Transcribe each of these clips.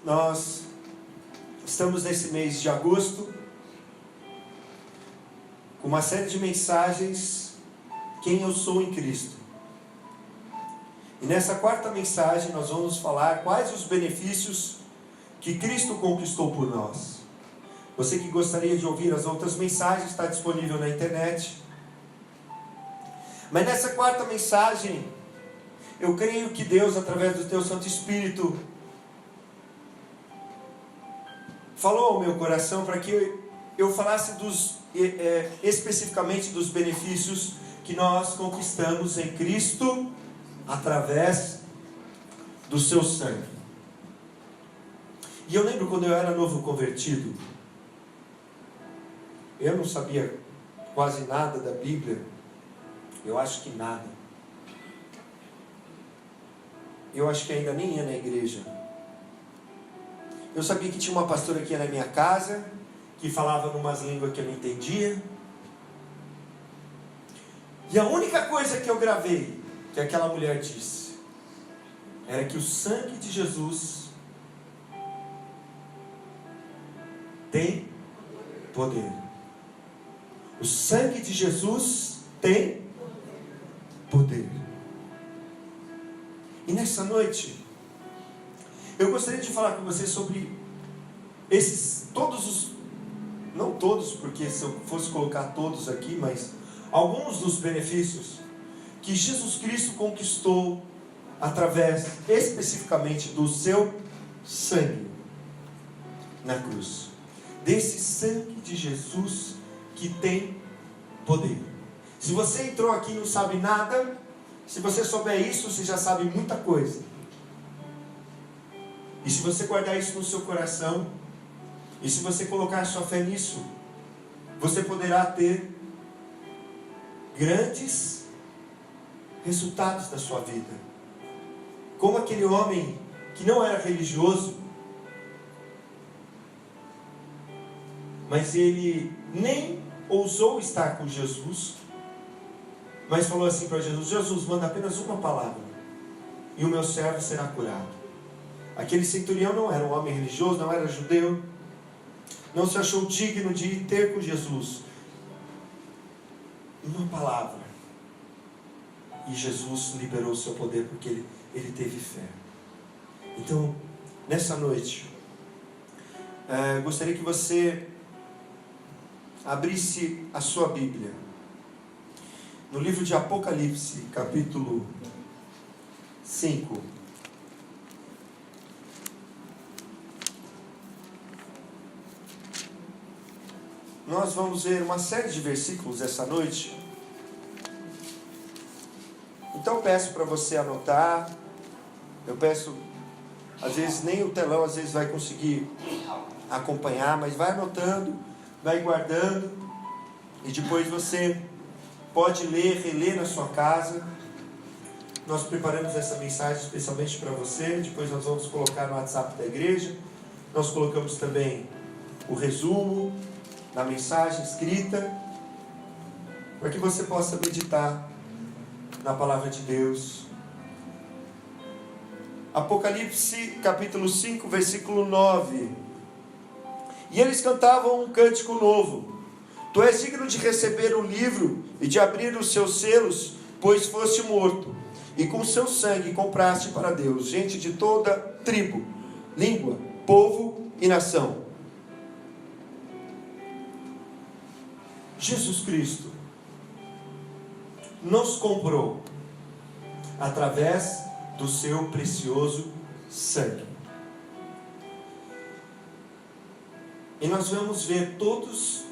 nós estamos nesse mês de agosto com uma série de mensagens, quem eu sou em Cristo. E nessa quarta mensagem nós vamos falar quais os benefícios que Cristo conquistou por nós. Você que gostaria de ouvir as outras mensagens, está disponível na internet. Mas nessa quarta mensagem, eu creio que Deus, através do Teu Santo Espírito, falou ao meu coração para que eu falasse especificamente dos benefícios que nós conquistamos em Cristo através do Seu sangue. E eu lembro quando eu era novo convertido, eu não sabia quase nada da Bíblia, eu acho que nada. Eu acho que ainda nem ia na igreja. Eu sabia que tinha uma pastora que ia na minha casa, que falava em umas línguas que eu não entendia. E a única coisa que eu gravei, que aquela mulher disse, era que o sangue de Jesus tem poder. O sangue de Jesus tem poder. E nessa noite, eu gostaria de falar com você sobre não todos, porque se eu fosse colocar todos aqui, mas alguns dos benefícios que Jesus Cristo conquistou através especificamente do seu sangue na cruz. Desse sangue de Jesus que tem poder. Se você entrou aqui e não sabe nada, se você souber isso, você já sabe muita coisa. E se você guardar isso no seu coração, e se você colocar a sua fé nisso, você poderá ter grandes resultados da sua vida. Como aquele homem que não era religioso, mas ele nem ousou estar com Jesus, mas falou assim para Jesus: Jesus, manda apenas uma palavra e o meu servo será curado. Aquele centurião não era um homem religioso, não era judeu, não se achou digno de ir ter com Jesus. Uma palavra, e Jesus liberou o seu poder, porque ele teve fé. Então, nessa noite, gostaria que você abrisse a sua Bíblia no livro de Apocalipse, capítulo 5. Nós vamos ver uma série de versículos essa noite. Então eu peço para você anotar. Eu peço, às vezes nem o telão às vezes vai conseguir acompanhar, mas vai anotando, vai guardando, e depois você pode ler, reler na sua casa. Nós preparamos essa mensagem especialmente para você. Depois nós vamos colocar no WhatsApp da igreja. Nós colocamos também o resumo da mensagem escrita, para que você possa meditar na palavra de Deus. Apocalipse capítulo 5, versículo 9. E eles cantavam um cântico novo: Tu és digno de receber o livro e de abrir os seus selos, pois foste morto, e com seu sangue compraste para Deus gente de toda tribo, língua, povo e nação. Jesus Cristo nos comprou através do seu precioso sangue. E nós vamos ver todos,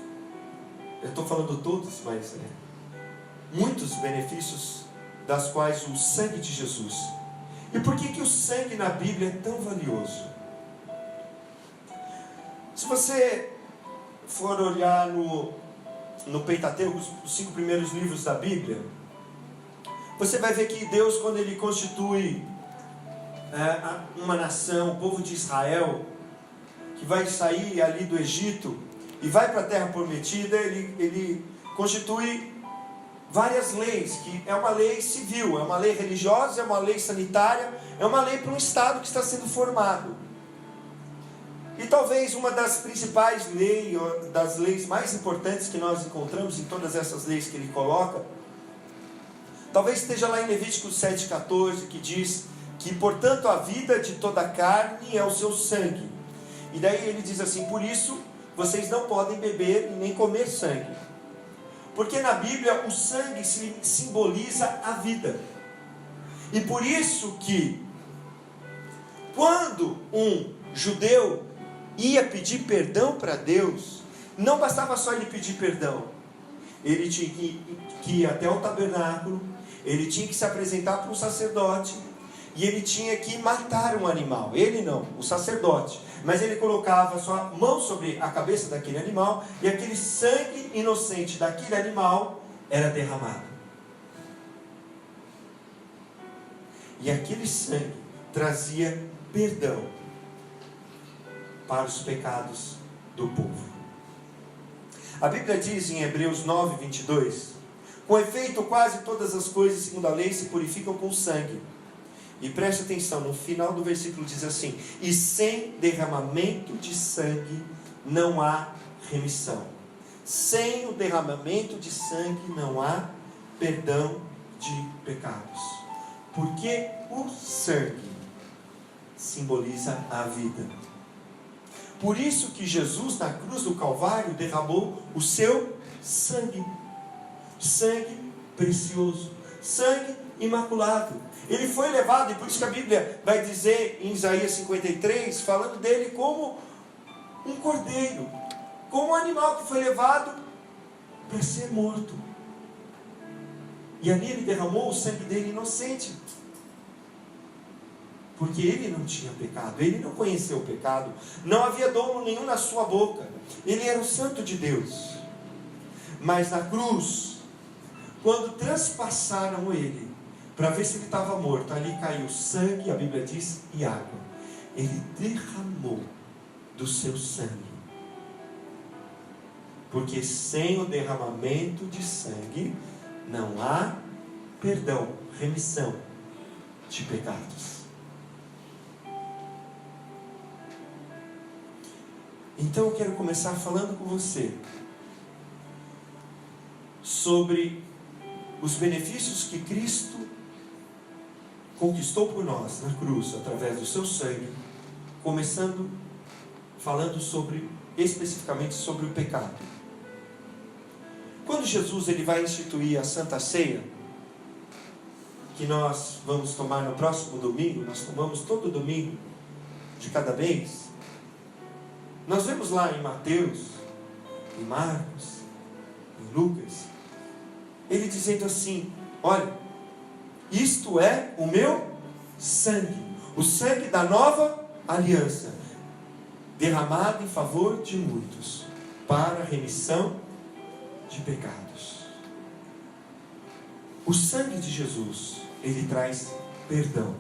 eu estou falando todos, mas muitos benefícios das quais o sangue de Jesus. E por que o sangue na Bíblia é tão valioso? Se você for olhar no Pentateuco, os 5 primeiros livros da Bíblia, você vai ver que Deus, quando Ele constitui uma nação, o povo de Israel, que vai sair ali do Egito e vai para a terra prometida, Ele constitui várias leis, que é uma lei civil, é uma lei religiosa, é uma lei sanitária, é uma lei para um Estado que está sendo formado. E talvez uma das principais leis, das leis mais importantes que nós encontramos em todas essas leis que ele coloca, talvez esteja lá em Levítico 7,14, que diz que, portanto, a vida de toda carne é o seu sangue. E daí ele diz assim: por isso, vocês não podem beber e nem comer sangue. Porque na Bíblia o sangue simboliza a vida. E por isso que, quando um judeu ia pedir perdão para Deus, não bastava só ele pedir perdão. Ele tinha que ir até o tabernáculo, ele tinha que se apresentar para um sacerdote, e ele tinha que matar um animal. Ele não, o sacerdote. Mas ele colocava a sua mão sobre a cabeça daquele animal, e aquele sangue inocente daquele animal era derramado. E aquele sangue trazia perdão para os pecados do povo. A Bíblia diz em Hebreus 9, 22: com efeito, quase todas as coisas segundo a lei se purificam com sangue. E preste atenção, no final do versículo diz assim: e sem derramamento de sangue não há remissão. Sem o derramamento de sangue não há perdão de pecados. Porque o sangue simboliza a vida. Por isso que Jesus, na cruz do Calvário, derramou o seu sangue. Sangue precioso, sangue imaculado. Ele foi levado, e por isso que a Bíblia vai dizer em Isaías 53, falando dele como um cordeiro, como um animal que foi levado para ser morto. E ali ele derramou o sangue dele inocente, porque ele não tinha pecado, ele não conheceu o pecado, não havia dolo nenhum na sua boca, ele era o santo de Deus. Mas na cruz, quando transpassaram ele, para ver se ele estava morto, ali caiu sangue, a Bíblia diz, e água. Ele derramou do seu sangue. Porque sem o derramamento de sangue, não há perdão, remissão de pecados. Então eu quero começar falando com você sobre os benefícios que Cristo conquistou por nós na cruz, através do seu sangue, começando falando especificamente sobre o pecado. Quando Jesus ele vai instituir a Santa Ceia, que nós vamos tomar no próximo domingo, nós tomamos todo domingo de cada mês, nós vemos lá em Mateus, em Marcos, em Lucas, ele dizendo assim: olha, isto é o meu sangue, o sangue da nova aliança, derramado em favor de muitos, para a remissão de pecados. O sangue de Jesus, ele traz perdão.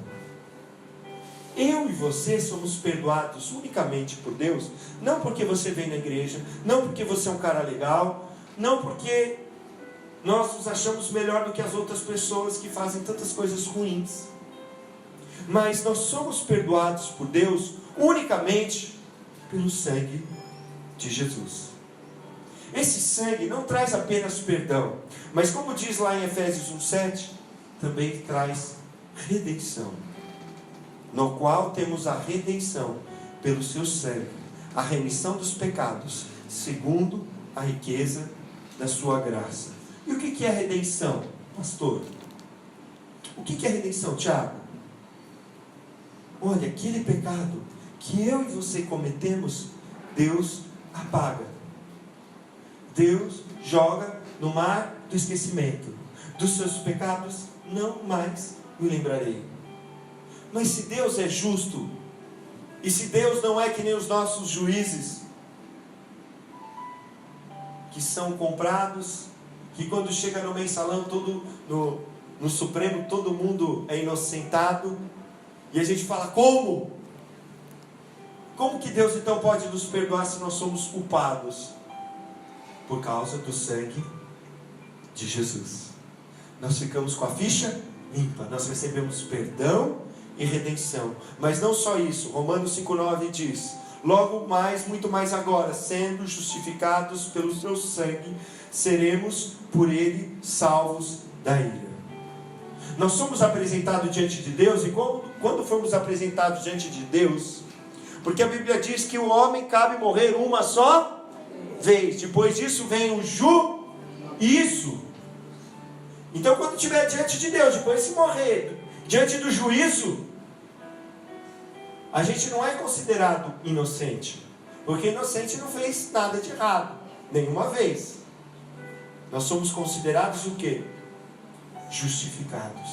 Eu e você somos perdoados unicamente por Deus, não porque você vem na igreja, não porque você é um cara legal, não porque nós nos achamos melhor do que as outras pessoas que fazem tantas coisas ruins. Mas nós somos perdoados por Deus unicamente pelo sangue de Jesus. Esse sangue não traz apenas perdão, mas como diz lá em Efésios 1,7, também traz redenção, no qual temos a redenção pelo seu sangue, a remissão dos pecados, segundo a riqueza da sua graça. E o que é redenção, pastor? O que é redenção, Tiago? Olha, aquele pecado que eu e você cometemos, Deus apaga. Deus joga no mar do esquecimento. Dos seus pecados não mais me lembrarei. Mas se Deus é justo, e se Deus não é que nem os nossos juízes, que são comprados, que quando chega no mensalão, no Supremo, todo mundo é inocentado, e a gente fala: como? Como que Deus então pode nos perdoar se nós somos culpados? Por causa do sangue de Jesus. Nós ficamos com a ficha limpa, nós recebemos perdão e redenção. Mas não só isso, Romanos 5,9 diz: Logo mais, muito mais agora, sendo justificados pelo seu sangue, seremos por ele salvos da ira. Nós somos apresentados diante de Deus, e quando formos apresentados diante de Deus, porque a Bíblia diz que o homem cabe morrer uma só vez, depois disso vem o juízo. Então quando estiver diante de Deus, depois de morrer, diante do juízo, a gente não é considerado inocente, porque inocente não fez nada de errado, nenhuma vez. Nós somos considerados o quê? Justificados.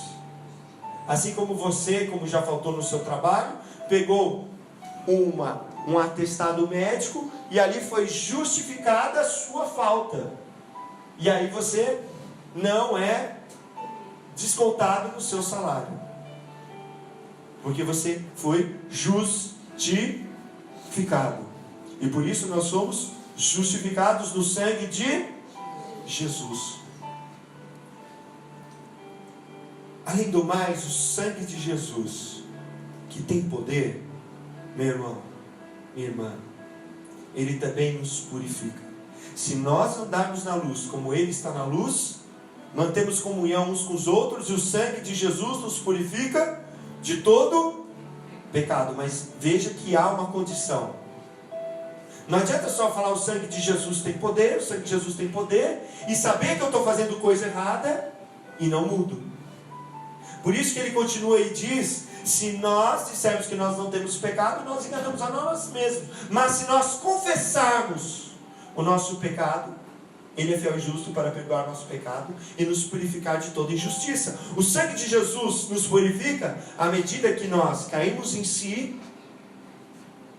Assim como você, como já faltou no seu trabalho, pegou um atestado médico e ali foi justificada a sua falta. E aí você não é descontado no seu salário, porque você foi justificado. E por isso nós somos justificados no sangue de Jesus. Além do mais, o sangue de Jesus, que tem poder, meu irmão, minha irmã, ele também nos purifica. Se nós andarmos na luz como ele está na luz, mantemos comunhão uns com os outros, e o sangue de Jesus nos purifica de todo pecado. Mas veja que há uma condição. Não adianta só falar o sangue de Jesus tem poder, o sangue de Jesus tem poder, e saber que eu estou fazendo coisa errada e não mudo. Por isso que ele continua e diz: se nós dissermos que nós não temos pecado, nós enganamos a nós mesmos. Mas se nós confessarmos o nosso pecado, ele é fiel e justo para perdoar nosso pecado e nos purificar de toda injustiça. O sangue de Jesus nos purifica à medida que nós caímos em si,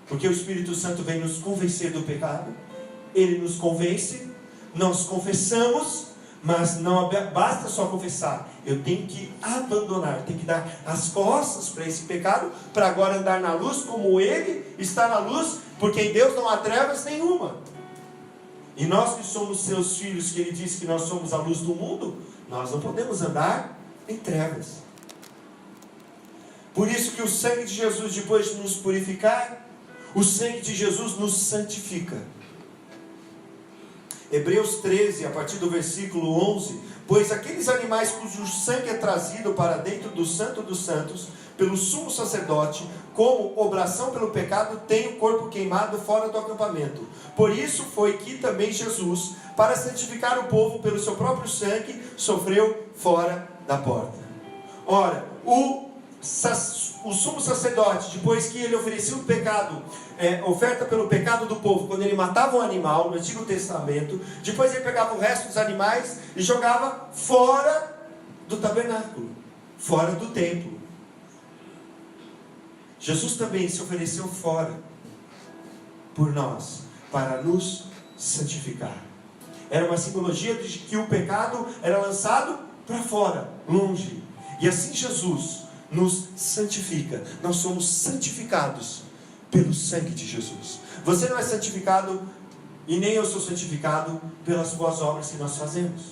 porque o Espírito Santo vem nos convencer do pecado. Ele nos convence, nós confessamos, mas não basta só confessar. Eu tenho que abandonar, eu tenho que dar as costas para esse pecado, para agora andar na luz como ele está na luz, porque em Deus não há trevas nenhuma. E nós que somos seus filhos, que ele diz que nós somos a luz do mundo, nós não podemos andar em trevas. Por isso que o sangue de Jesus, depois de nos purificar, o sangue de Jesus nos santifica. Hebreus 13, a partir do versículo 11: pois aqueles animais cujo sangue é trazido para dentro do Santo dos Santos, pelo sumo sacerdote, como obração pelo pecado, tem o corpo queimado fora do acampamento. Por isso foi que também Jesus, para santificar o povo pelo seu próprio sangue, sofreu fora da porta. Ora, o sumo sacerdote, depois que ele oferecia o pecado, oferta pelo pecado do povo, quando ele matava um animal no Antigo Testamento, depois ele pegava o resto dos animais e jogava fora do tabernáculo, fora do templo. Jesus também se ofereceu fora por nós, para nos santificar. Era uma simbologia de que o pecado era lançado para fora, longe. E assim Jesus nos santifica. Nós somos santificados pelo sangue de Jesus. Você não é santificado, e nem eu sou santificado, pelas boas obras que nós fazemos.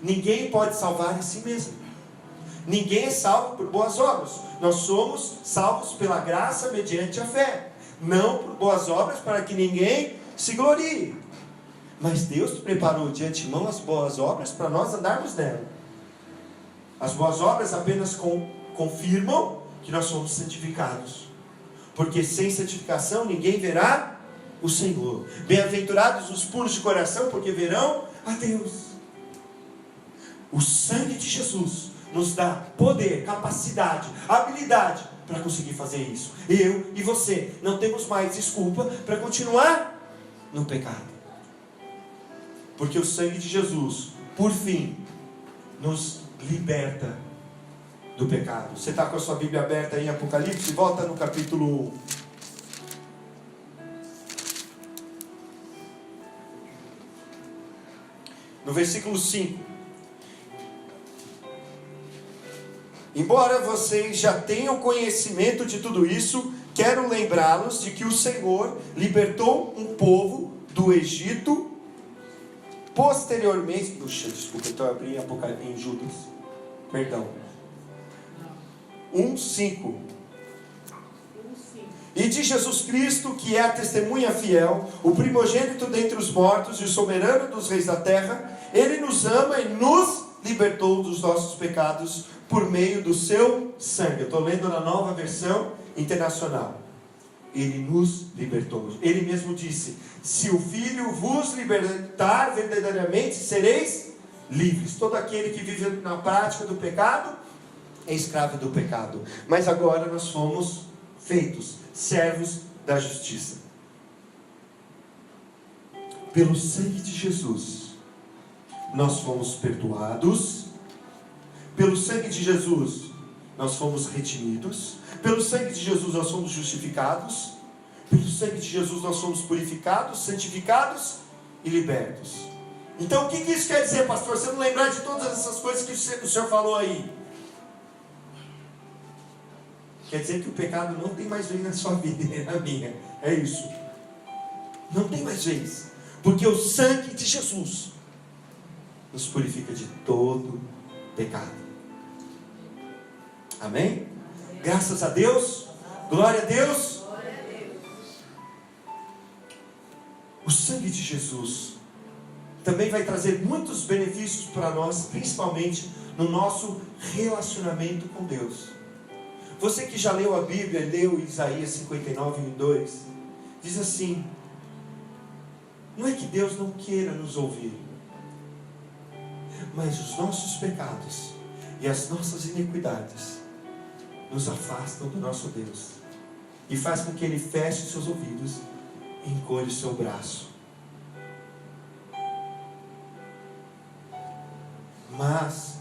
Ninguém pode salvar a si mesmo. Ninguém é salvo por boas obras. Nós somos salvos pela graça mediante a fé, não por boas obras, para que ninguém se glorie. Mas Deus preparou de antemão as boas obras para nós andarmos nela. As boas obras apenas confirmam que nós somos santificados, porque sem santificação ninguém verá o Senhor. Bem-aventurados os puros de coração, porque verão a Deus. O sangue de Jesus nos dá poder, capacidade, habilidade para conseguir fazer isso. Eu e você não temos mais desculpa para continuar no pecado, porque o sangue de Jesus, por fim, nos liberta do pecado. Você está com a sua Bíblia aberta aí em Apocalipse? Volta no capítulo 1. No versículo 5. Embora vocês já tenham conhecimento de tudo isso, quero lembrá-los de que o Senhor libertou um povo do Egito posteriormente. Puxa, desculpa, então eu abri em Judas. Perdão. 1:5. e de Jesus Cristo, que é a testemunha fiel, o primogênito dentre os mortos e o soberano dos reis da terra, Ele nos ama e nos libertou dos nossos pecados por meio do seu sangue. Eu estou lendo na Nova Versão Internacional. Ele nos libertou. Ele mesmo disse: se o Filho vos libertar, verdadeiramente sereis livres. Todo aquele que vive na prática do pecado é escravo do pecado. Mas agora nós fomos feitos servos da justiça. Pelo sangue de Jesus, nós fomos perdoados. Pelo sangue de Jesus, nós fomos redimidos. Pelo sangue de Jesus, nós somos justificados. Pelo sangue de Jesus, nós somos purificados, santificados e libertos. Então, o que isso quer dizer, pastor? Você não lembrar de todas essas coisas que o senhor falou aí? Quer dizer que o pecado não tem mais vez na sua vida e na minha. É isso. Não tem mais vez. Porque o sangue de Jesus nos purifica de todo pecado. Amém? Graças a Deus. Glória a Deus. O sangue de Jesus também vai trazer muitos benefícios para nós, principalmente no nosso relacionamento com Deus. Você que já leu a Bíblia, leu Isaías 59:2, diz assim: não é que Deus não queira nos ouvir, mas os nossos pecados e as nossas iniquidades nos afastam do nosso Deus e faz com que Ele feche seus ouvidos e encolhe o seu braço. Mas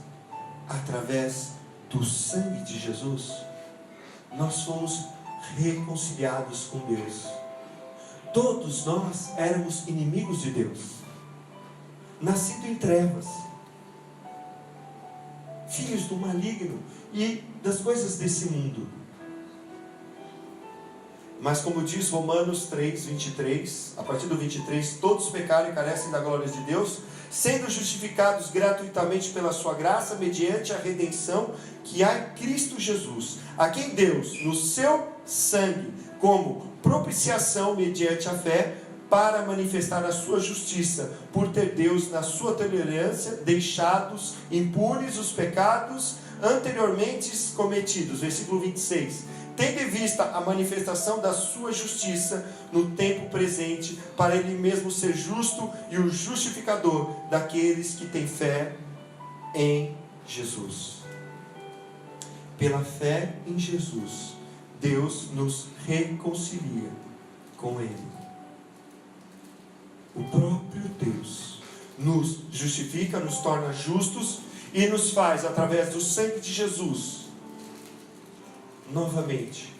através do sangue de Jesus, nós fomos reconciliados com Deus. Todos nós éramos inimigos de Deus, nascidos em trevas, filhos do maligno e das coisas desse mundo. Mas como diz Romanos 3:23, a partir do 23, todos pecaram e carecem da glória de Deus, sendo justificados gratuitamente pela sua graça, mediante a redenção que há em Cristo Jesus, a quem Deus, no seu sangue, como propiciação mediante a fé, para manifestar a sua justiça, por ter Deus, na sua tolerância, deixados impunes os pecados anteriormente cometidos. Versículo 26. Tendo em vista a manifestação da sua justiça no tempo presente, para Ele mesmo ser justo e o justificador daqueles que têm fé em Jesus. Pela fé em Jesus, Deus nos reconcilia com Ele. O próprio Deus nos justifica, nos torna justos e nos faz, através do sangue de Jesus, novamente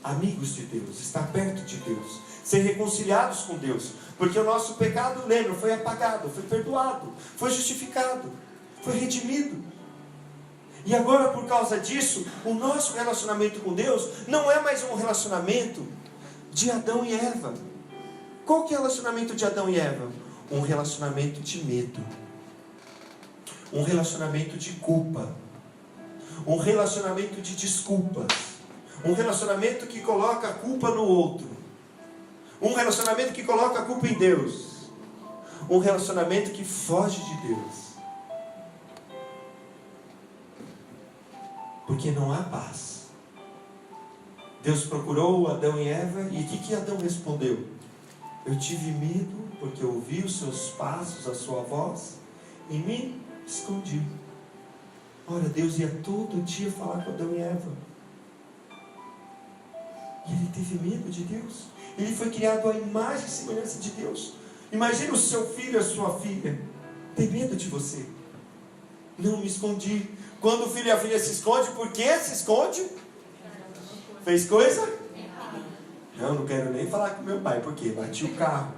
amigos de Deus, estar perto de Deus, ser reconciliados com Deus, porque o nosso pecado, lembra, foi apagado, foi perdoado, foi justificado, foi redimido. E agora, por causa disso, o nosso relacionamento com Deus não é mais um relacionamento de Adão e Eva. Qual que é o relacionamento de Adão e Eva? Um relacionamento de medo, um relacionamento de culpa, um relacionamento de desculpas, um relacionamento que coloca a culpa no outro, um relacionamento que coloca a culpa em Deus, um relacionamento que foge de Deus, porque não há paz. Deus procurou Adão e Eva, e o que Adão respondeu? Eu tive medo, porque eu ouvi os seus passos, a sua voz, e me escondi. Ora, Deus ia todo dia falar com Adão e Eva. E ele teve medo de Deus. Ele foi criado à imagem e semelhança de Deus. Imagina o seu filho, a sua filha, tem medo de você. Não me escondi. Quando o filho e a filha se escondem, por que se esconde? Fez coisa? Não quero nem falar com meu pai. Por quê? Bati o carro.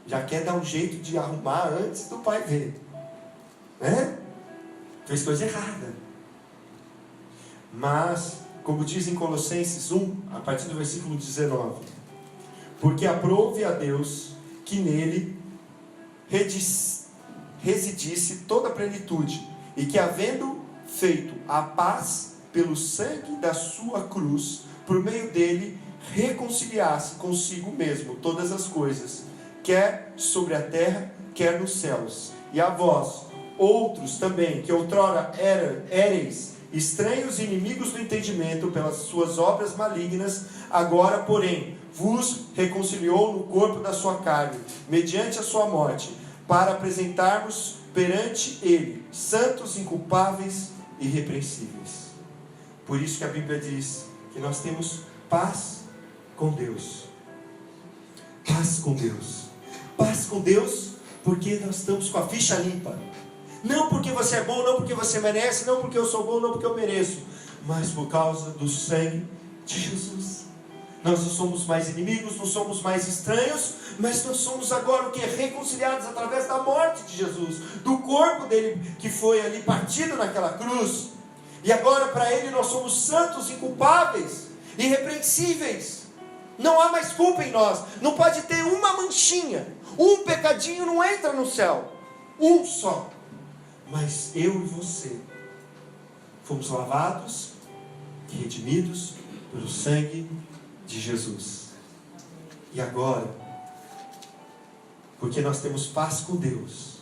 Já quer dar um jeito de arrumar antes do pai ver. Fez coisa errada. Mas, como diz em Colossenses 1, a partir do versículo 19, porque aprove a Deus que nele residisse toda a plenitude, e que havendo feito a paz pelo sangue da sua cruz, por meio dele, reconciliasse consigo mesmo todas as coisas, quer sobre a terra, quer nos céus. E a vós, outros também, que outrora éreis estranhos e inimigos do entendimento pelas suas obras malignas, agora, porém, vos reconciliou no corpo da sua carne, mediante a sua morte, para apresentarmos perante ele, santos, inculpáveis e irrepreensíveis. Por isso que a Bíblia diz que nós temos paz com Deus. Paz com Deus. Paz com Deus porque nós estamos com a ficha limpa. Não porque você é bom, não porque você merece, não porque eu sou bom, não porque eu mereço, mas por causa do sangue de Jesus. Nós não somos mais inimigos, não somos mais estranhos, mas nós somos agora o que? Reconciliados através da morte de Jesus, do corpo dele que foi ali partido naquela cruz. E agora para ele nós somos santos, inculpáveis, irrepreensíveis. Não há mais culpa em nós. Não pode ter uma manchinha, um pecadinho não entra no céu. Um só. Mas eu e você fomos lavados e redimidos pelo sangue de Jesus. E agora, porque nós temos paz com Deus,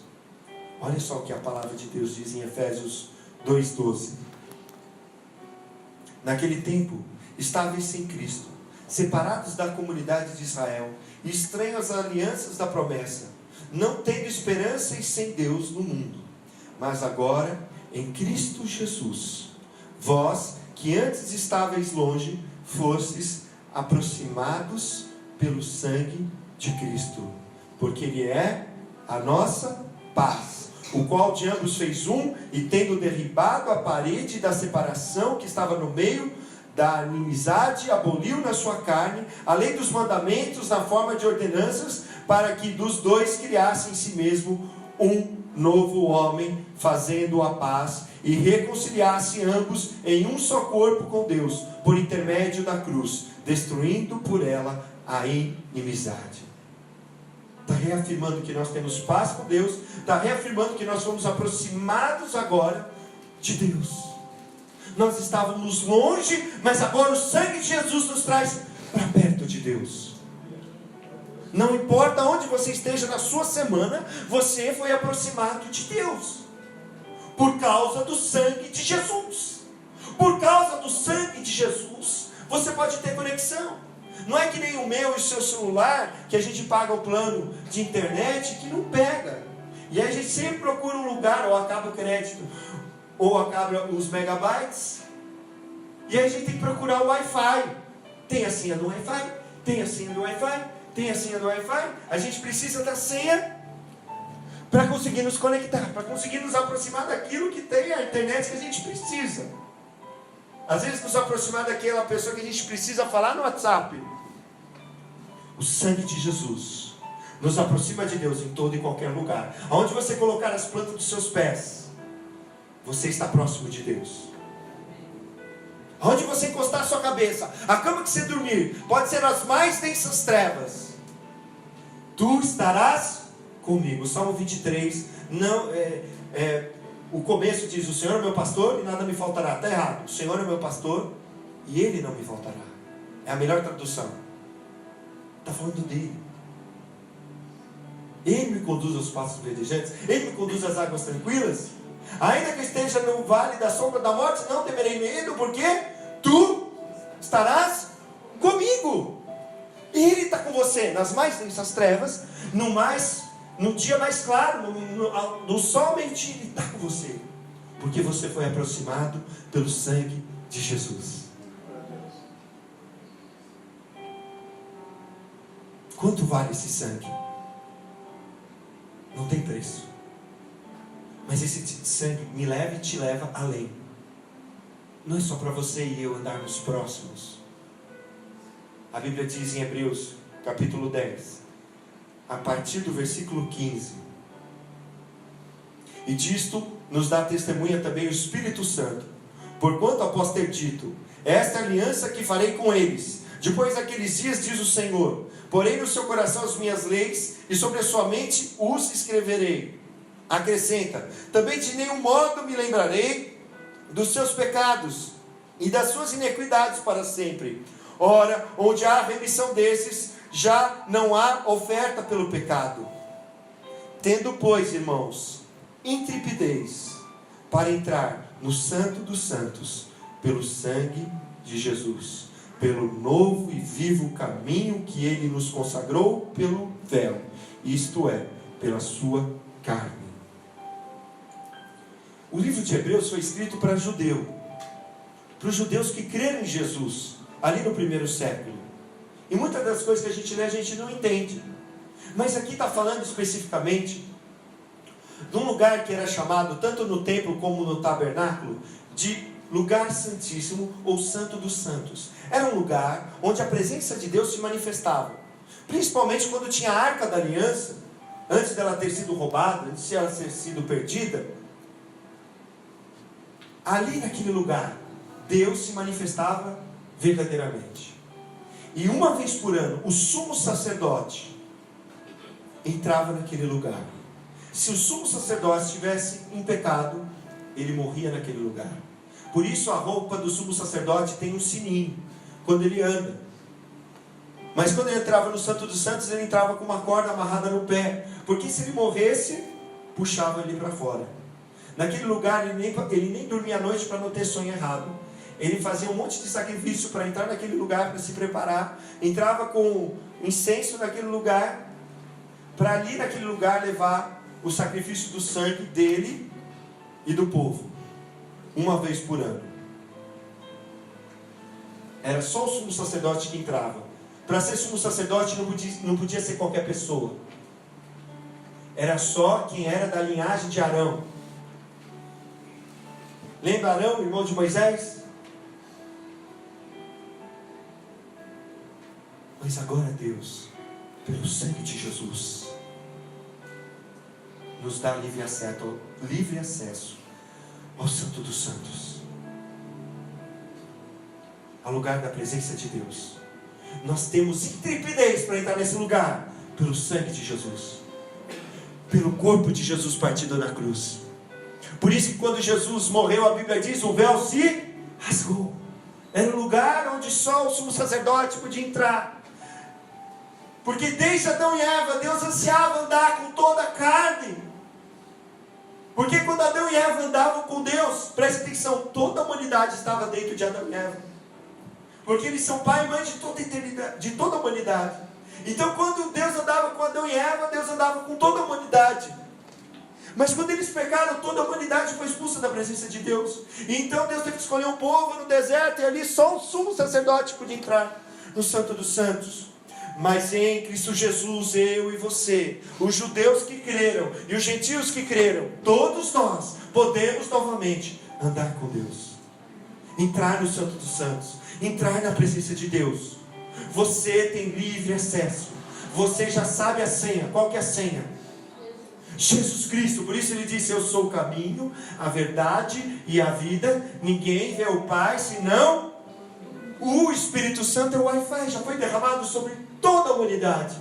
olha só o que a palavra de Deus diz em Efésios 2:12. Naquele tempo, estáveis sem Cristo, separados da comunidade de Israel, e estranhos às alianças da promessa, não tendo esperança e sem Deus no mundo. Mas agora, em Cristo Jesus, vós que antes estáveis longe, fostes aproximados pelo sangue de Cristo, porque Ele é a nossa paz, o qual de ambos fez um, e tendo derribado a parede da separação que estava no meio da inimizade, aboliu na sua carne a lei dos mandamentos na forma de ordenanças, para que dos dois criasse em si mesmo um novo homem, fazendo a paz, e reconciliasse ambos em um só corpo com Deus, por intermédio da cruz, destruindo por ela a inimizade. Está reafirmando que nós temos paz com Deus, está reafirmando que nós fomos aproximados agora de Deus. Nós estávamos longe, mas agora o sangue de Jesus nos traz para perto de Deus. Não importa onde você esteja na sua semana, você foi aproximado de Deus, por causa do sangue de Jesus. Por causa do sangue de Jesus, você pode ter conexão. Não é que nem o meu e o seu celular, que a gente paga o plano de internet, que não pega. E aí a gente sempre procura um lugar, ou acaba o crédito, ou acaba os megabytes, e aí a gente tem que procurar o Wi-Fi. Tem a senha do Wi-Fi, tem a senha do Wi-Fi, tem a senha do Wi-Fi. A gente precisa da senha para conseguir nos conectar, para conseguir nos aproximar daquilo que tem a internet que a gente precisa. Às vezes nos aproximar daquela pessoa que a gente precisa falar no WhatsApp. O sangue de Jesus nos aproxima de Deus em todo e qualquer lugar. Aonde você colocar as plantas dos seus pés, você está próximo de Deus. Aonde você encostar a sua cabeça, a cama que você dormir, pode ser nas mais densas trevas, tu estarás comigo. O Salmo 23, o começo diz: o Senhor é meu pastor e nada me faltará. Está errado. O Senhor é meu pastor e Ele não me faltará. É a melhor tradução. Está falando dele. Ele me conduz aos pastos verdejantes, Ele me conduz às águas tranquilas. Ainda que eu esteja no vale da sombra da morte, não temerei medo, porque tu estarás comigo. Ele está com você nas mais densas trevas, no dia mais claro, no sol mentir, Ele está com você, porque você foi aproximado pelo sangue de Jesus. Quanto vale esse sangue? Não tem preço. Mas esse sangue me leva e te leva além. Não é só para você e eu andarmos próximos. A Bíblia diz em Hebreus, capítulo 10, a partir do versículo 15: e disto nos dá testemunha também o Espírito Santo, porquanto após ter dito: esta aliança que farei com eles, depois daqueles dias, diz o Senhor, porei no seu coração as minhas leis, e sobre a sua mente os escreverei. Acrescenta: também de nenhum modo me lembrarei dos seus pecados e das suas iniquidades para sempre. Ora, onde há remissão desses, já não há oferta pelo pecado. Tendo, pois, irmãos, intrepidez para entrar no Santo dos Santos, pelo sangue de Jesus, pelo novo e vivo caminho que Ele nos consagrou pelo véu, isto é, pela sua carne. O livro de Hebreus foi escrito para judeu, para os judeus que creram em Jesus, ali no primeiro século. E muitas das coisas que a gente lê, a gente não entende. Mas aqui está falando especificamente de um lugar que era chamado, tanto no templo como no tabernáculo, de lugar santíssimo ou santo dos santos. Era um lugar onde a presença de Deus se manifestava. Principalmente quando tinha a Arca da Aliança, antes dela ter sido roubada, antes de ela ter sido perdida. Ali naquele lugar, Deus se manifestava verdadeiramente. E uma vez por ano, o sumo sacerdote entrava naquele lugar. Se o sumo sacerdote estivesse em pecado, ele morria naquele lugar. Por isso a roupa do sumo sacerdote tem um sininho, quando ele anda. Mas quando ele entrava no Santo dos Santos, ele entrava com uma corda amarrada no pé. Porque se ele morresse, puxava ele para fora. Naquele lugar, ele nem dormia à noite para não ter sonho errado. Ele fazia um monte de sacrifício para entrar naquele lugar, para se preparar. Entrava com incenso naquele lugar, para ali naquele lugar levar o sacrifício do sangue dele e do povo, uma vez por ano. Era só o sumo sacerdote que entrava. Para ser sumo sacerdote não podia ser qualquer pessoa. Era só quem era da linhagem de Arão. Lembra Arão, irmão de Moisés? Mas agora Deus, pelo sangue de Jesus, nos dá livre acesso ao Santo dos Santos, ao lugar da presença de Deus. Nós temos intrepidez para entrar nesse lugar, pelo sangue de Jesus, pelo corpo de Jesus partido na cruz. Por isso que quando Jesus morreu, a Bíblia diz, o véu se rasgou. Era um lugar onde só o sumo sacerdote podia entrar. Porque desde Adão e Eva, Deus ansiava andar com toda a carne. Porque quando Adão e Eva andavam com Deus, preste atenção, toda a humanidade estava dentro de Adão e Eva. Porque eles são pai e mãe de toda a eternidade, de toda a humanidade. Então quando Deus andava com Adão e Eva, Deus andava com toda a humanidade. Mas quando eles pecaram, toda a humanidade foi expulsa da presença de Deus. E então Deus teve que escolher um povo no deserto, e ali só o sumo sacerdote podia entrar no Santo dos Santos. Mas em Cristo Jesus, eu e você, os judeus que creram e os gentios que creram, todos nós podemos novamente andar com Deus, entrar no Santo dos Santos, entrar na presença de Deus. Você tem livre acesso. Você já sabe a senha. Qual que é a senha? Jesus Cristo. Por isso ele disse, eu sou o caminho, a verdade e a vida. Ninguém vê o Pai senão o Espírito Santo. É o Wi-Fi, já foi derramado sobre toda a humanidade.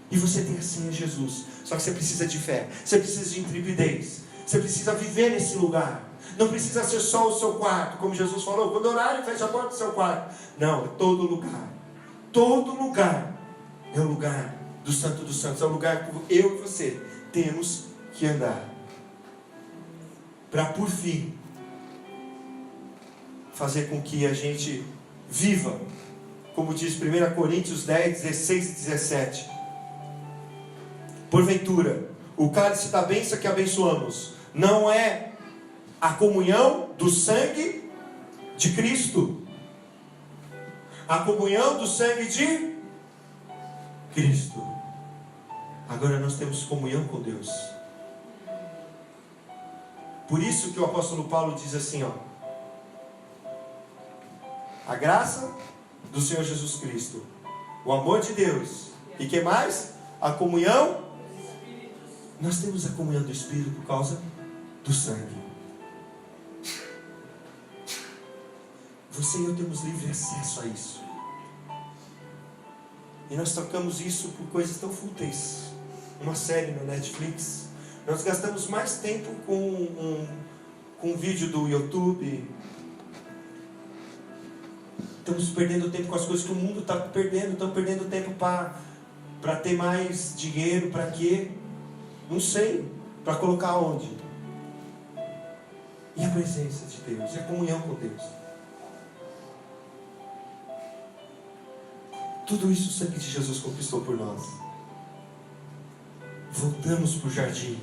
E você tem a senha Jesus. Só que você precisa de fé, você precisa de intrepidez, você precisa viver nesse lugar. Não precisa ser só o seu quarto, como Jesus falou, quando orarem, feche a porta do seu quarto. Não, é todo lugar. Todo lugar é o lugar do Santo dos Santos. É o lugar que eu e você temos que andar, para por fim fazer com que a gente viva, como diz 1 Coríntios 10, 16 e 17. Porventura, o cálice da bênção que abençoamos não é a comunhão do sangue de Cristo? A comunhão do sangue de Cristo. Agora nós temos comunhão com Deus. Por isso que o apóstolo Paulo diz assim, a graça do Senhor Jesus Cristo, o amor de Deus, e que mais? A comunhão. Nós temos a comunhão do Espírito por causa do sangue. Você e eu temos livre acesso a isso. E nós trocamos isso por coisas tão fúteis. Uma série no Netflix. Nós gastamos mais tempo com um vídeo do YouTube Estamos perdendo tempo com as coisas que o mundo está perdendo. Estamos perdendo tempo para ter mais dinheiro. Para quê? Não sei. Para colocar onde? E a presença de Deus, e a comunhão com Deus. Tudo isso o sangue de Jesus conquistou por nós. Voltamos para o jardim.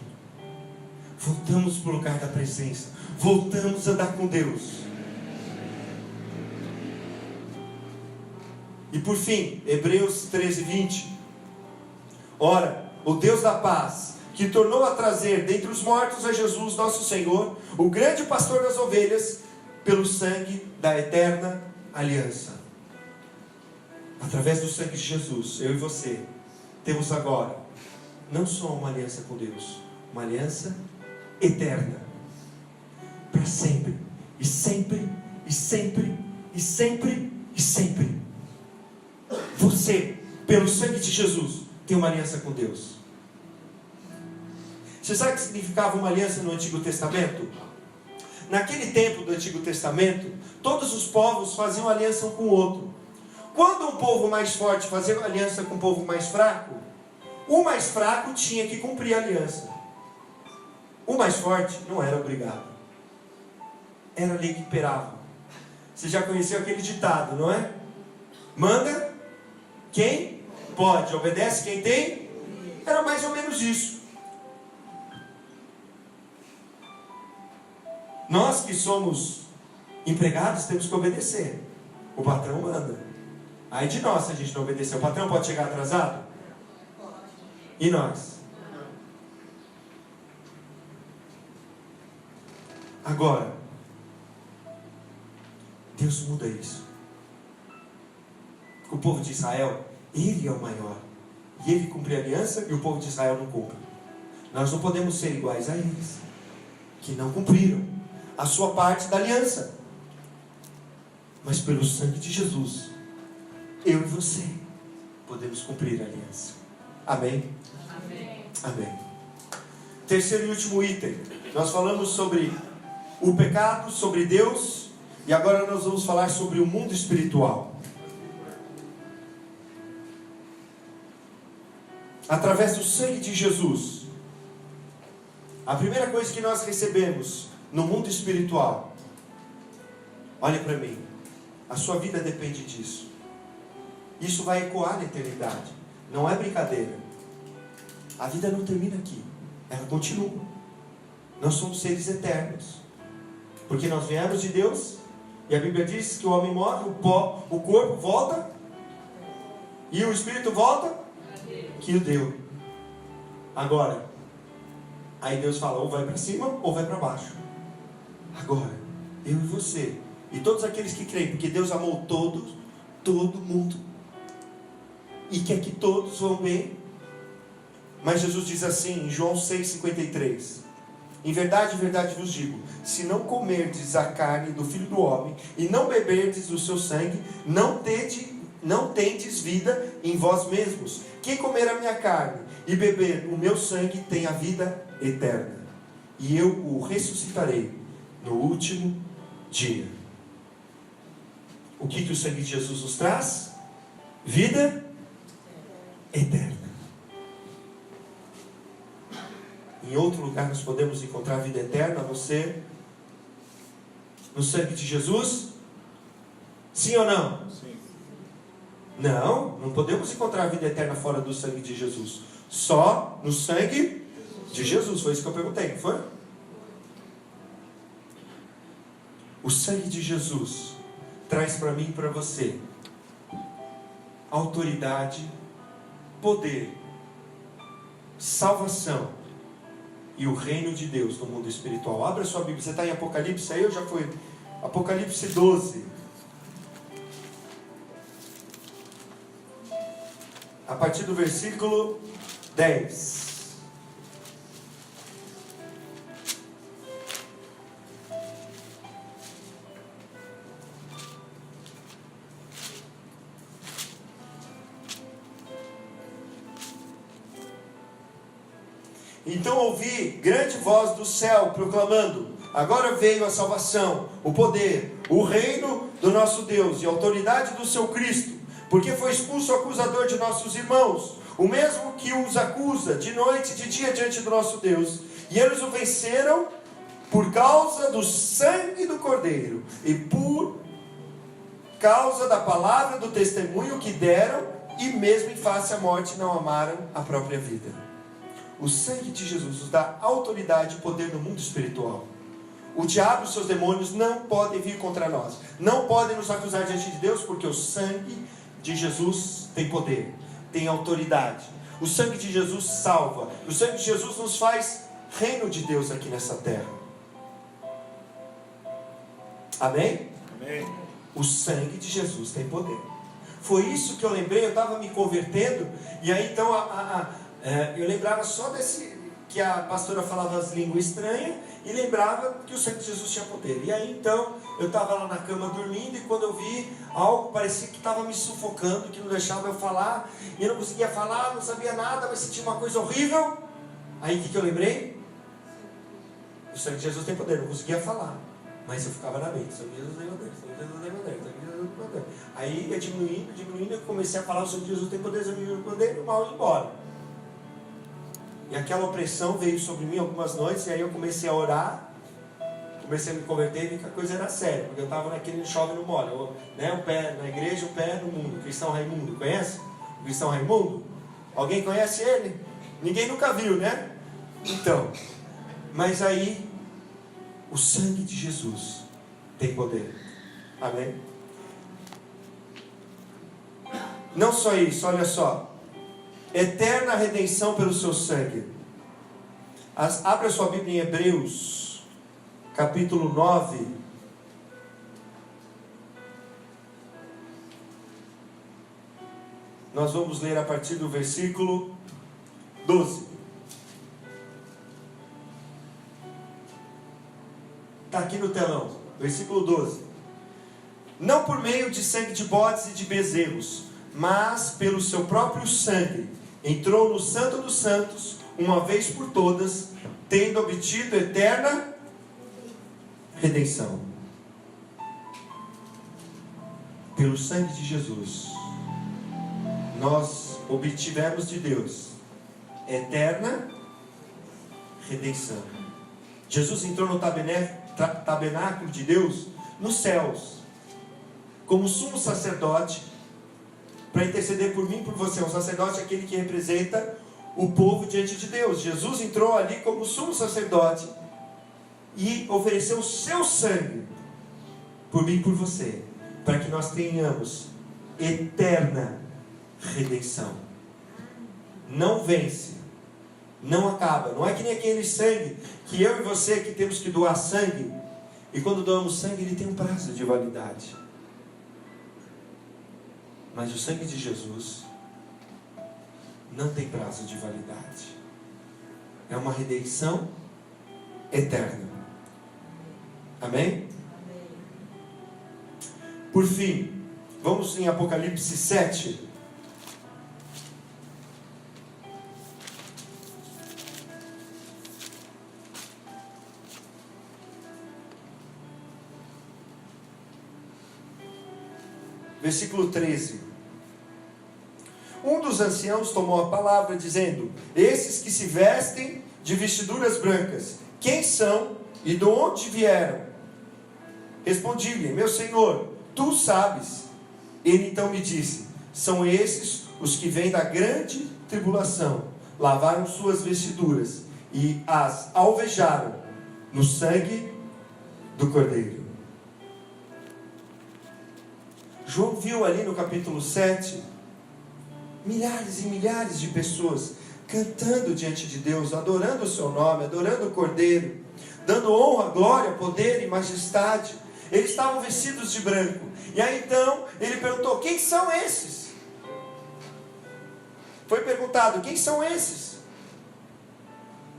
Voltamos para o lugar da presença. Voltamos a andar com Deus. E por fim, Hebreus 13:20. Ora, o Deus da paz, que tornou a trazer dentre os mortos a Jesus nosso Senhor, o grande pastor das ovelhas, pelo sangue da eterna aliança. Através do sangue de Jesus, eu e você temos agora não só uma aliança com Deus, uma aliança eterna, para sempre, e sempre, e sempre, e sempre, e sempre. Você, pelo sangue de Jesus, tem uma aliança com Deus. Você sabe o que significava uma aliança no Antigo Testamento? Naquele tempo do Antigo Testamento, todos os povos faziam aliança um com o outro. Quando um povo mais forte fazia aliança com um povo mais fraco, o mais fraco tinha que cumprir a aliança. O mais forte não era obrigado. Era a lei que imperava. Você já conheceu aquele ditado, não é? Manda quem pode, obedece quem tem. Era mais ou menos isso. Nós que somos empregados temos que obedecer. O patrão manda. Aí de nós, se a gente não obedecer, o patrão pode chegar atrasado? E nós? Agora, Deus muda isso. O povo de Israel, Ele é o maior. E Ele cumpre a aliança e o povo de Israel não cumpre. Nós não podemos ser iguais a eles, que não cumpriram a sua parte da aliança. Mas pelo sangue de Jesus, eu e você podemos cumprir a aliança. Amém? Amém. Amém. Terceiro e último item. Nós falamos sobre o pecado, sobre Deus, e agora nós vamos falar sobre o mundo espiritual. Através do sangue de Jesus, a primeira coisa que nós recebemos no mundo espiritual, olhe para mim, a sua vida depende disso. Isso vai ecoar na eternidade. Não é brincadeira. A vida não termina aqui. Ela continua. Nós somos seres eternos. Porque nós viemos de Deus. E a Bíblia diz que o homem morre, o corpo volta. E o espírito volta. Que o deu. Agora, aí Deus fala, ou vai para cima ou vai para baixo. Agora, eu e você, e todos aqueles que creem, porque Deus amou todo mundo. E quer que todos vão bem. Mas Jesus diz assim, em João 6,53. Em verdade vos digo, se não comerdes a carne do Filho do Homem, e não beberdes do seu sangue, não tendes vida em vós mesmos. Quem comer a minha carne e beber o meu sangue tem a vida eterna. E eu o ressuscitarei no último dia. O que o sangue de Jesus nos traz? Vida eterna. Em outro lugar nós podemos encontrar a vida eterna, você no sangue de Jesus? Sim ou não? Sim. Não podemos encontrar a vida eterna fora do sangue de Jesus. Só no sangue de Jesus. Foi isso que eu perguntei, não foi? O sangue de Jesus traz para mim e para você autoridade, poder, salvação e o reino de Deus no mundo espiritual. Abra sua Bíblia, você está em Apocalipse aí ou já foi? Apocalipse 12. A partir do versículo 10. Então ouvi grande voz do céu proclamando: agora veio a salvação, o poder, o reino do nosso Deus e autoridade do seu Cristo, porque foi expulso o acusador de nossos irmãos, o mesmo que os acusa de noite e de dia diante do nosso Deus. E eles o venceram por causa do sangue do Cordeiro e por causa da palavra do testemunho que deram, e mesmo em face à morte não amaram a própria vida. O sangue de Jesus nos dá autoridade e poder no mundo espiritual. O diabo e seus demônios não podem vir contra nós, não podem nos acusar diante de Deus, porque o sangue de Jesus tem poder, tem autoridade. O sangue de Jesus salva. O sangue de Jesus nos faz reino de Deus aqui nessa terra. Amém? Amém. O sangue de Jesus tem poder. Foi isso que eu lembrei. Eu estava me convertendo, e aí então eu lembrava só desse, que a pastora falava as línguas estranhas, e lembrava que o sangue de Jesus tinha poder. E aí então eu estava lá na cama dormindo, e quando eu vi algo, parecia que estava me sufocando, que não deixava eu falar, e eu não conseguia falar, não sabia nada, mas sentia uma coisa horrível. Aí o que eu lembrei? O sangue de Jesus tem poder. Eu não conseguia falar, mas eu ficava na mente: sangue de Jesus tem poder, sangue de Jesus tem poder, sangue de Jesus tem poder. Aí ia diminuindo, eu comecei a falar: o sangue de Jesus tem poder, sangue de Jesus tem poder, e o mal ia embora. E aquela opressão veio sobre mim algumas noites, e aí eu comecei a orar, comecei a me converter, e vi que a coisa era séria, porque eu estava naquele chove no molha, um pé na igreja, um pé no mundo. Cristão Raimundo, conhece? O Cristão Raimundo? Alguém conhece ele? Ninguém nunca viu, né? Então, mas aí, o sangue de Jesus tem poder. Amém? Não só isso, olha só. Eterna redenção pelo seu sangue. Abra a sua Bíblia em Hebreus, capítulo 9. Nós vamos ler a partir do versículo 12. Está aqui no telão, versículo 12. Não por meio de sangue de bodes e de bezerros, mas pelo seu próprio sangue, entrou no Santo dos Santos, uma vez por todas, tendo obtido eterna redenção. Pelo sangue de Jesus, nós obtivemos de Deus eterna redenção. Jesus entrou no tabernáculo de Deus nos céus, como sumo sacerdote, para interceder por mim e por você. Um sacerdote é aquele que representa o povo diante de Deus. Jesus entrou ali como sumo sacerdote e ofereceu o seu sangue por mim e por você, para que nós tenhamos eterna redenção. Não vence, não acaba. Não é que nem aquele sangue que eu e você que temos que doar sangue, e quando doamos sangue ele tem um prazo de validade. Mas o sangue de Jesus não tem prazo de validade. É uma redenção eterna. Amém? Por fim, vamos em Apocalipse 7. Versículo 13. Um dos anciãos tomou a palavra, dizendo: esses que se vestem de vestiduras brancas, quem são e de onde vieram? Respondi-lhe: meu Senhor, tu sabes. Ele então me disse: são esses os que vêm da grande tribulação, lavaram suas vestiduras e as alvejaram no sangue do Cordeiro. João viu ali no capítulo 7 milhares e milhares de pessoas cantando diante de Deus, adorando o seu nome, adorando o Cordeiro, dando honra, glória, poder e majestade. Eles estavam vestidos de branco. E aí então ele perguntou: quem são esses? Foi perguntado: quem são esses?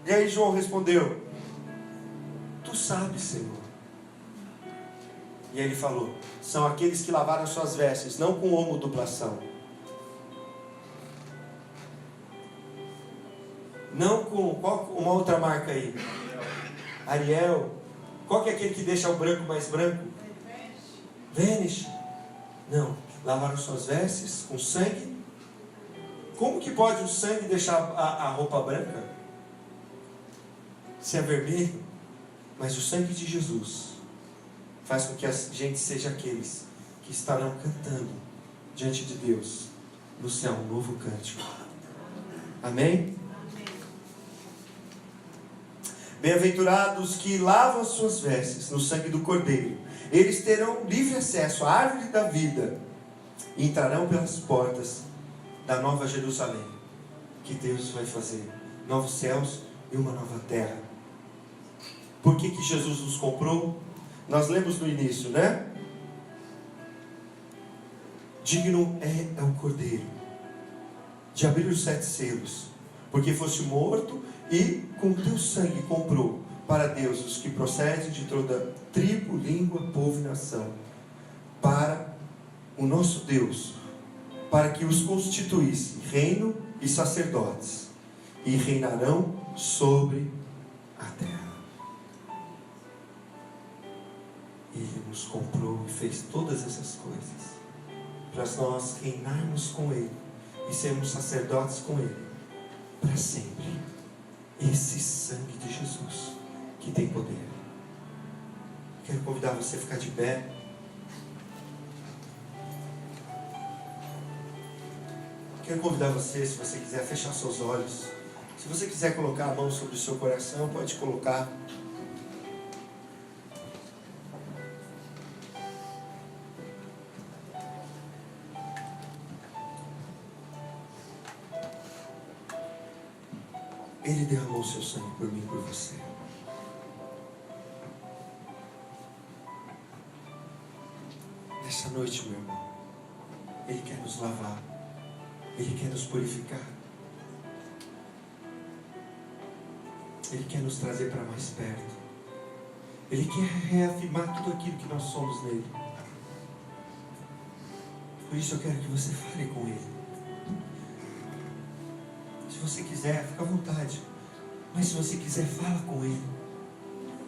E aí João respondeu: tu sabes, Senhor. E aí ele falou: são aqueles que lavaram suas vestes, não com homodublação, não com uma outra marca aí, Ariel. Qual que é aquele que deixa o branco mais branco? Vanish. Não. Lavaram suas vestes com sangue. Como que pode o sangue deixar a roupa branca? Se é vermelho. Mas o sangue de Jesus faz com que a gente seja aqueles que estarão cantando diante de Deus no céu um novo cântico. Amém? Bem-aventurados que lavam as suas vestes no sangue do Cordeiro. Eles terão livre acesso à árvore da vida e entrarão pelas portas da nova Jerusalém, que Deus vai fazer. Novos céus e uma nova terra. Por que Jesus nos comprou? Nós lemos no início, né? Digno é o Cordeiro de abrir os 7 selos, porque fosse morto e com teu sangue comprou para Deus os que procedem de toda tribo, língua, povo e nação, para o nosso Deus, para que os constituísse reino e sacerdotes, e reinarão sobre a terra. Ele nos comprou e fez todas essas coisas para nós reinarmos com Ele e sermos sacerdotes com Ele para sempre. Esse sangue de Jesus que tem poder. Quero convidar você a ficar de pé. Quero convidar você, se você quiser, fechar seus olhos. Se você quiser colocar a mão sobre o seu coração, pode colocar. Ele derramou o seu sangue por mim e por você. Nessa noite, meu irmão, Ele quer nos lavar. Ele quer nos purificar. Ele quer nos trazer para mais perto. Ele quer reafirmar tudo aquilo que nós somos nele. Por isso eu quero que você fale com Ele. Se você quiser, fica à vontade. Mas se você quiser, fala com Ele.